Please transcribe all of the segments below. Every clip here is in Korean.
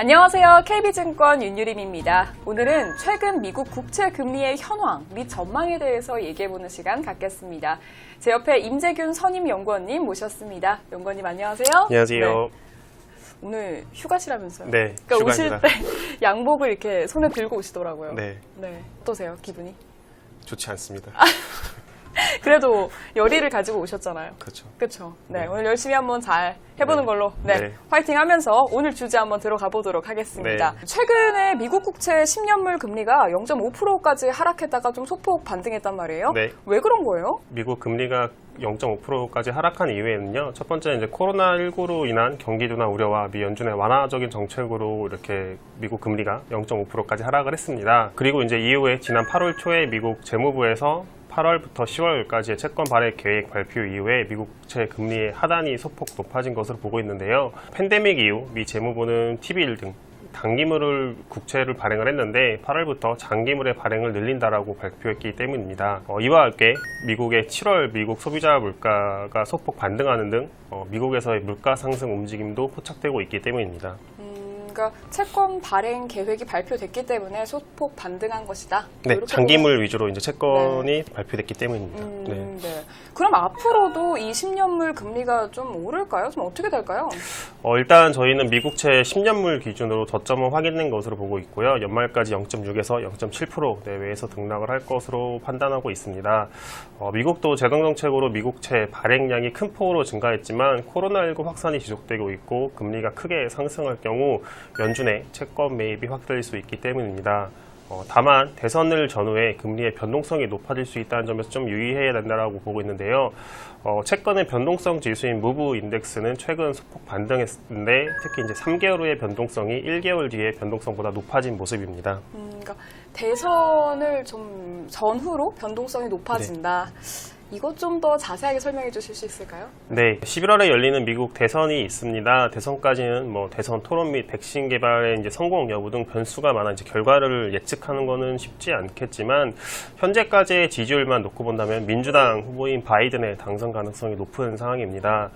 안녕하세요. KB증권 윤유림입니다. 오늘은 최근 미국 국채 금리의 현황 및 전망에 대해서 얘기해보는 시간 갖겠습니다. 제 옆에 임재균 선임연구원님 모셨습니다. 연구원님 안녕하세요. 안녕하세요. 네. 오늘 휴가시라면서요? 네, 그러니까 휴가입니다. 오실 때 양복을 이렇게 손에 들고 오시더라고요. 네, 어떠세요, 기분이? 좋지 않습니다. 그래도 열의를 가지고 오셨잖아요. 그렇죠. 그렇죠. 네, 오늘 열심히 한번 잘 해보는 네. 걸로 네. 화이팅 하면서 오늘 주제 한번 들어가 보도록 하겠습니다. 네. 최근에 미국 국채 10년물 금리가 0.5%까지 하락했다가 좀 소폭 반등했단 말이에요. 네. 왜 그런 거예요? 미국 금리가 0.5%까지 하락한 이유에는요. 첫 번째 이제 코로나19로 인한 경기 둔화 우려와 미 연준의 완화적인 정책으로 이렇게 미국 금리가 0.5%까지 하락을 했습니다. 그리고 이제 이후에 지난 8월 초에 미국 재무부에서 8월부터 10월까지의 채권 발행 계획 발표 이후에 미국 국채 금리의 하단이 소폭 높아진 것으로 보고 있는데요. 팬데믹 이후 미 재무부는 T-빌 등 단기물을 국채를 발행을 했는데 8월부터 장기물의 발행을 늘린다라고 발표했기 때문입니다. 이와 함께 미국의 7월 미국 소비자 물가가 소폭 반등하는 등 미국에서의 물가 상승 움직임도 포착되고 있기 때문입니다. 그러니까 채권 발행 계획이 발표됐기 때문에 소폭 반등한 것이다. 네, 이렇게 장기물 위주로 이제 채권이 발표됐기 때문입니다. 네. 그럼 앞으로도 이 10년물 금리가 좀 오를까요? 좀 어떻게 될까요? 일단 저희는 미국채 10년물 기준으로 저점은 확인된 것으로 보고 있고요. 연말까지 0.6에서 0.7% 내외에서 등락을 할 것으로 판단하고 있습니다. 미국도 재정정책으로 미국채 발행량이 큰 폭으로 증가했지만 코로나19 확산이 지속되고 있고 금리가 크게 상승할 경우 연준의 채권 매입이 확대될 수 있기 때문입니다. 다만 대선을 전후에 금리의 변동성이 높아질 수 있다는 점에서 좀 유의해야 된다고 보고 있는데요. 채권의 변동성 지수인 무브 인덱스는 최근 소폭 반등했는데 특히 이제 3개월 후의 변동성이 1개월 뒤의 변동성보다 높아진 모습입니다. 그러니까 대선을 좀 전후로 변동성이 높아진다. 이것 좀 더 자세하게 설명해 주실 수 있을까요? 네, 11월에 열리는 미국 대선이 있습니다. 대선까지는 대선 토론 및 백신 개발의 이제 성공 여부 등 변수가 많아 이제 결과를 예측하는 것은 쉽지 않겠지만 현재까지의 지지율만 놓고 본다면 민주당 후보인 바이든의 당선 가능성이 높은 상황입니다.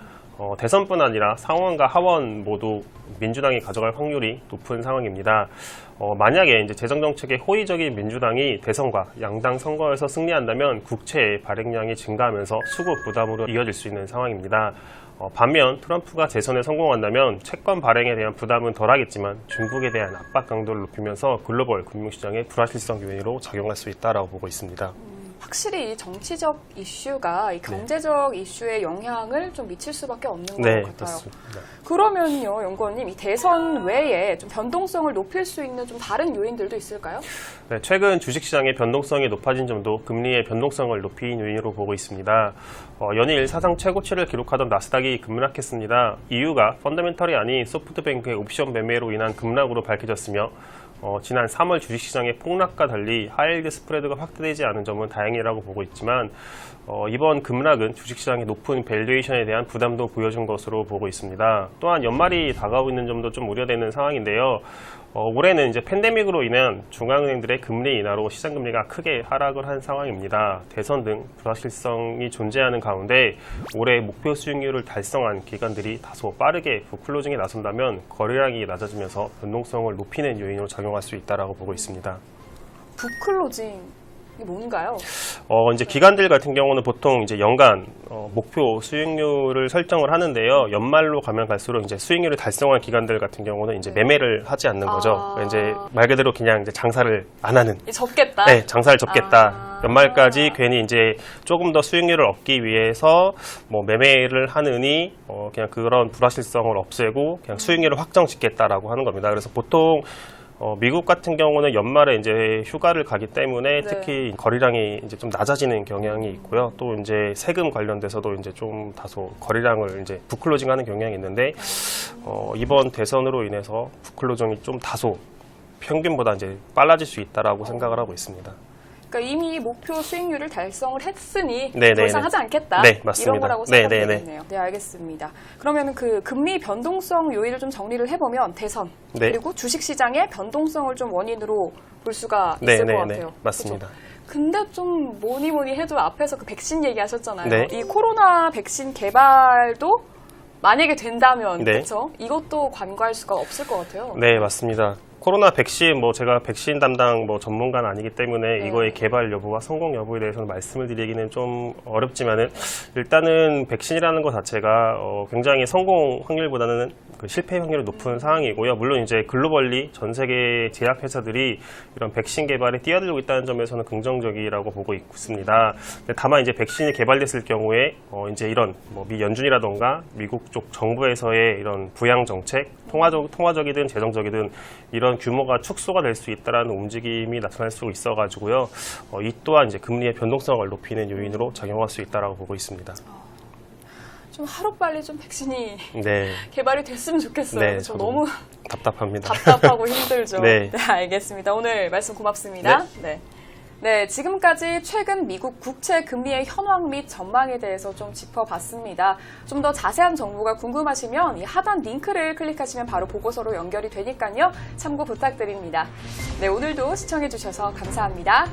대선뿐 아니라 상원과 하원 모두 민주당이 가져갈 확률이 높은 상황입니다. 만약에 이제 재정정책에 호의적인 민주당이 대선과 양당 선거에서 승리한다면 국채의 발행량이 증가하면서 수급 부담으로 이어질 수 있는 상황입니다. 반면 트럼프가 재선에 성공한다면 채권 발행에 대한 부담은 덜하겠지만 중국에 대한 압박 강도를 높이면서 글로벌 금융시장의 불확실성 요인으로 작용할 수 있다고 보고 있습니다. 확실히 이 정치적 이슈가 이 경제적 이슈에 영향을 좀 미칠 수밖에 없는 것 같아요. 맞습니다. 그러면요, 연구원님, 이 대선 외에 좀 변동성을 높일 수 있는 좀 다른 요인들도 있을까요? 네, 최근 주식시장의 변동성이 높아진 점도 금리의 변동성을 높인 요인으로 보고 있습니다. 연일 사상 최고치를 기록하던 나스닥이 급락했습니다. 이유가 펀더멘털이 아닌 소프트뱅크의 옵션 매매로 인한 급락으로 밝혀졌으며 지난 3월 주식시장의 폭락과 달리 하이힐드 스프레드가 확대되지 않은 점은 다행이라고 보고 있지만 이번 급락은 주식시장의 높은 밸류에이션에 대한 부담도 보여준 것으로 보고 있습니다. 또한 연말이 다가오고 있는 점도 좀 우려되는 상황인데요. 올해는 이제 팬데믹으로 인한 중앙은행들의 금리 인하로 시장금리가 크게 하락을 한 상황입니다. 대선 등 불확실성이 존재하는 가운데 올해 목표 수익률을 달성한 기관들이 다소 빠르게 북클로징에 나선다면 거래량이 낮아지면서 변동성을 높이는 요인으로 작용할 수 있다고 보고 있습니다. 북클로징. 이게 뭔가요? 이제 기관들 같은 경우는 보통 이제 연간 목표 수익률을 설정을 하는데요. 연말로 가면 갈수록 이제 수익률을 달성한 기관들 같은 경우는 이제 매매를 하지 않는 거죠. 이제 말 그대로 그냥 이제 장사를 안 하는. 접겠다. 네, 장사를 접겠다. 연말까지 괜히 이제 조금 더 수익률을 얻기 위해서 매매를 하느니 그냥 그런 불확실성을 없애고 그냥 수익률을 확정 짓겠다라고 하는 겁니다. 그래서 보통 미국 같은 경우는 연말에 이제 휴가를 가기 때문에 특히 거래량이 이제 좀 낮아지는 경향이 있고요. 또 이제 세금 관련돼서도 이제 좀 다소 거래량을 이제 북클로징하는 경향이 있는데 이번 대선으로 인해서 북클로징이 좀 다소 평균보다 이제 빨라질 수 있다라고 생각을 하고 있습니다. 그러니까 이미 목표 수익률을 달성을 했으니 네네네. 더 이상 하지 않겠다. 네, 맞습니다. 이런 거라고 생각되겠네요. 네, 알겠습니다. 그러면 그 금리 변동성 요인을 좀 정리를 해보면 대선 그리고 주식시장의 변동성을 좀 원인으로 볼 수가 있을 것 같아요. 맞습니다. 그렇죠? 근데 좀 뭐니 해도 앞에서 그 백신 얘기하셨잖아요. 네. 이 코로나 백신 개발도 만약에 된다면 네. 그렇죠? 이것도 관과할 수가 없을 것 같아요. 네, 맞습니다. 코로나 백신, 제가 백신 담당 전문가는 아니기 때문에 네. 이거의 개발 여부와 성공 여부에 대해서는 말씀을 드리기는 좀 어렵지만은 일단은 백신이라는 것 자체가 굉장히 성공 확률보다는 그 실패 확률이 높은 상황이고요. 물론 이제 글로벌리 전 세계 제약 회사들이 이런 백신 개발에 뛰어들고 있다는 점에서는 긍정적이라고 보고 있습니다. 근데 다만 이제 백신이 개발됐을 경우에 이제 이런 미 연준이라던가 미국 쪽 정부에서의 이런 부양 정책, 통화적이든 재정적이든 이런 규모가 축소가 될 수 있다라는 움직임이 나타날 수 있어가지고요. 이 또한 이제 금리의 변동성을 높이는 요인으로 작용할 수 있다라고 보고 있습니다. 좀 하루빨리 좀 백신이 네, 개발이 됐으면 좋겠어요. 네, 그렇죠? 저도 너무 답답합니다. 답답하고 힘들죠. 네. 알겠습니다. 오늘 말씀 고맙습니다. 네, 지금까지 최근 미국 국채 금리의 현황 및 전망에 대해서 좀 짚어봤습니다. 좀 더 자세한 정보가 궁금하시면 이 하단 링크를 클릭하시면 바로 보고서로 연결이 되니까요. 참고 부탁드립니다. 네, 오늘도 시청해주셔서 감사합니다.